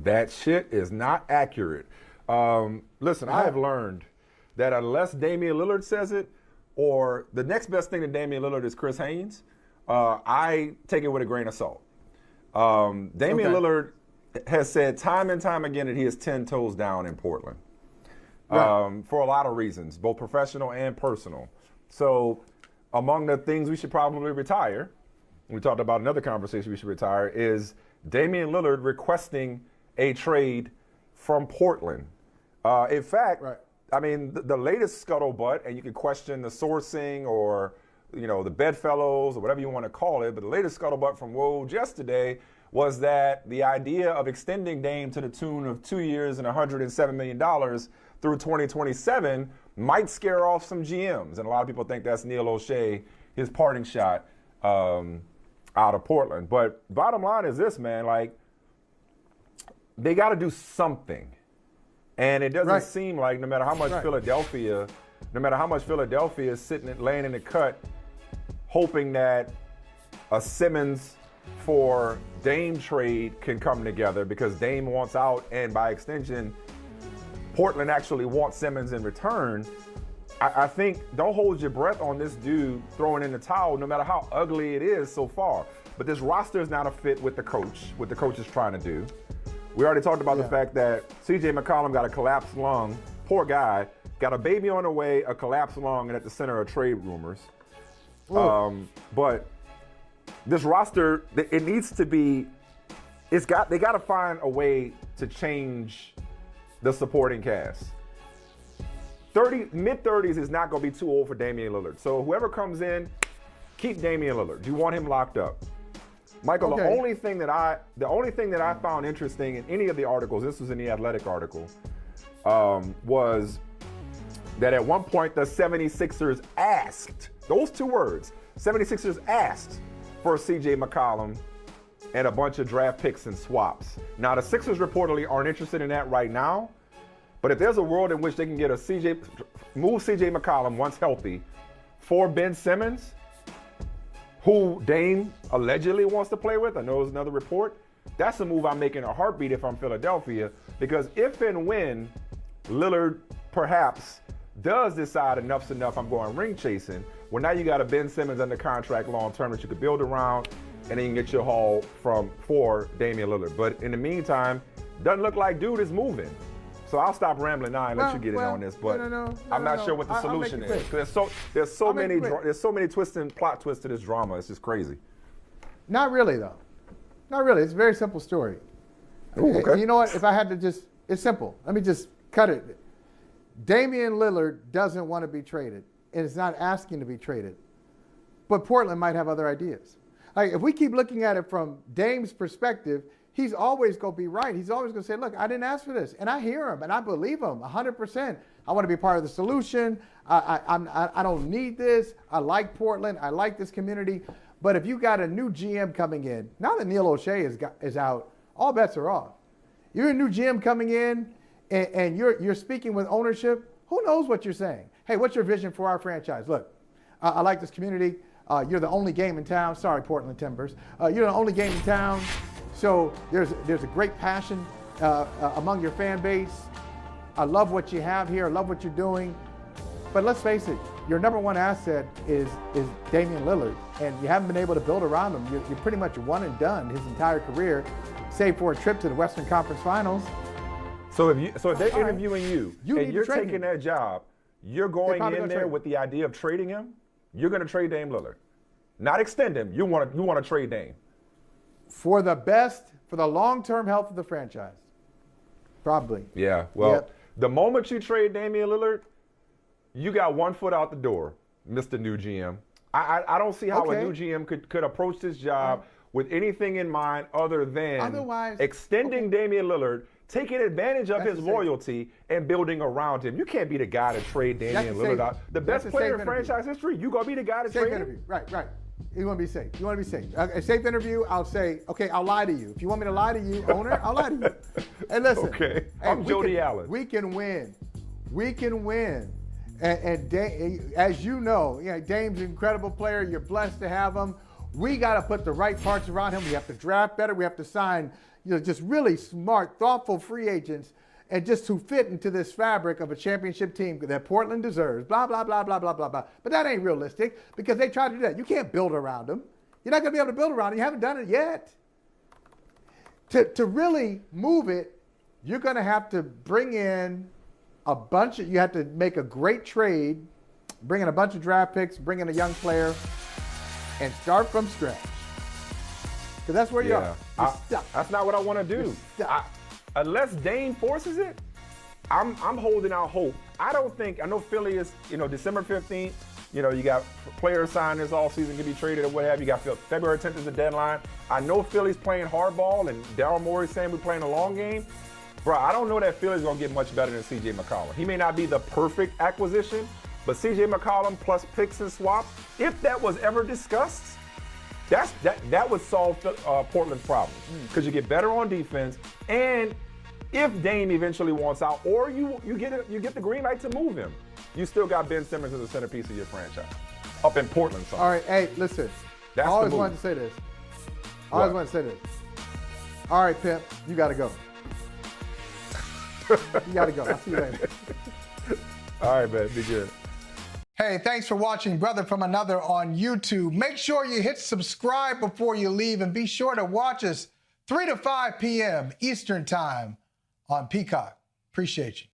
That shit is not accurate. Listen, I have learned that unless Damian Lillard says it, or the next best thing to Damian Lillard is Chris Haynes, I take it with a grain of salt. Damian Lillard has said time and time again that he is 10 toes down in Portland for a lot of reasons, both professional and personal. So among the things we should probably retire, we talked about another conversation we should retire, is Damian Lillard requesting a trade from Portland. In fact, I mean, the latest scuttlebutt, and you can question the sourcing or, you know, the bedfellows or whatever you want to call it, but the latest scuttlebutt from Woj yesterday was that the idea of extending Dame to the tune of 2 years and $107 million through 2027 might scare off some GMs. And a lot of people think that's Neil O'Shea, his parting shot out of Portland. But bottom line is this, man, like, they got to do something. And it doesn't seem like no matter how much Philadelphia is sitting and laying in the cut, hoping that a Simmons for Dame trade can come together because Dame wants out, and by extension, Portland actually wants Simmons in return. I think don't hold your breath on this dude throwing in the towel, no matter how ugly it is so far. But this roster is not a fit with the coach, what the coach is trying to do. We already talked about the fact that C.J. McCollum got a collapsed lung. Poor guy. Got a baby on the way, a collapsed lung, and at the center of trade rumors. But this roster, it needs to be, they got to find a way to change the supporting cast. Mid-30s is not going to be too old for Damian Lillard. So whoever comes in, keep Damian Lillard. Do you want him locked up? Michael, the only thing that I found interesting in any of the articles, this was in the Athletic article, was that at one point the 76ers asked, those two words, 76ers asked for C.J. McCollum and a bunch of draft picks and swaps. Now the Sixers reportedly aren't interested in that right now, but if there's a world in which they can get move C.J. McCollum once healthy for Ben Simmons, who Dame allegedly wants to play with, I know there's another report, that's a move I'm making a heartbeat if I'm Philadelphia, because if and when Lillard perhaps does decide enough's enough, I'm going ring chasing, well now you got a Ben Simmons under contract long term that you could build around, and then you can get your haul for Damian Lillard. But in the meantime, doesn't look like dude is moving. So I'll stop rambling now and let you get in on this, but I'm not sure what the solution is. There's so many plot twists to this drama. It's just crazy. Not really, though. Not really. It's a very simple story. Ooh, okay. You know what? If I had to it's simple. Let me just cut it. Damian Lillard doesn't want to be traded, and is not asking to be traded. But Portland might have other ideas. Like, if we keep looking at it from Dame's perspective, he's always going to be right. He's always going to say, look, I didn't ask for this. And I hear him, and I believe him 100%. I want to be part of the solution. I don't need this. I like Portland. I like this community. But if you got a new GM coming in, now that Neil O'Shea is out, all bets are off. You're a new GM coming in, and you're speaking with ownership. Who knows what you're saying? Hey, what's your vision for our franchise? Look, I like this community. You're the only game in town. Sorry, Portland Timbers. You're the only game in town. So there's a great passion among your fan base. I love what you have here. I love what you're doing. But let's face it, your number one asset is Damian Lillard, and you haven't been able to build around him. You're pretty much one and done his entire career, save for a trip to the Western Conference Finals. So if they're interviewing you and you're taking that job, you're going in there with the idea of trading him. You're going to trade Dame Lillard, not extend him. You want to trade Dame. For the long-term health of the franchise. Probably. Yeah, well, the moment you trade Damian Lillard, you got 1 foot out the door, Mr. New GM. I don't see how a new GM could approach this job with anything in mind other than extending Damian Lillard, taking advantage of his loyalty, and building around him. You can't be the guy to trade Damian Lillard out. The best player in franchise history, you going to be the guy to trade him? Right. You want to be safe. A safe interview, I'll say, okay, I'll lie to you. If you want me to lie to you, owner, I'll lie to you. And listen. Okay, I'm Jody Allen. We can win. And as you know, Dame's an incredible player. You're blessed to have him. We got to put the right parts around him. We have to draft better. We have to sign, just really smart, thoughtful free agents, and just to fit into this fabric of a championship team that Portland deserves, blah, blah, blah, blah, blah, blah, blah. But that ain't realistic because they try to do that. You can't build around them. You're not going to be able to build around them. You haven't done it yet. To really move it, you're going to have to bring in you have to make a great trade, bring in a bunch of draft picks, bring in a young player, and start from scratch. Because that's where you are. You're stuck. That's not what I want to do. Unless Dame forces it, I'm holding out hope. I know Philly is, December 15th, you got players signed this offseason, can be traded or what have you. Got February 10th is the deadline. I know Philly's playing hardball, and Daryl Morey's saying we're playing a long game. Bro, I don't know that Philly's going to get much better than C.J. McCollum. He may not be the perfect acquisition, but C.J. McCollum plus picks and swaps, if that was ever discussed, that would solve Portland's problem. Because you get better on defense, and if Dame eventually wants out, or you get the green light to move him, you still got Ben Simmons as a centerpiece of your franchise up in Portland. All right, hey, listen. I always wanted to say this. All right, Pimp, you got to go. You got to go. I'll see you later. All right, man. Be good. Hey, thanks for watching Brother from Another on YouTube. Make sure you hit subscribe before you leave, and be sure to watch us 3 to 5 p.m. Eastern Time on Peacock. Appreciate you.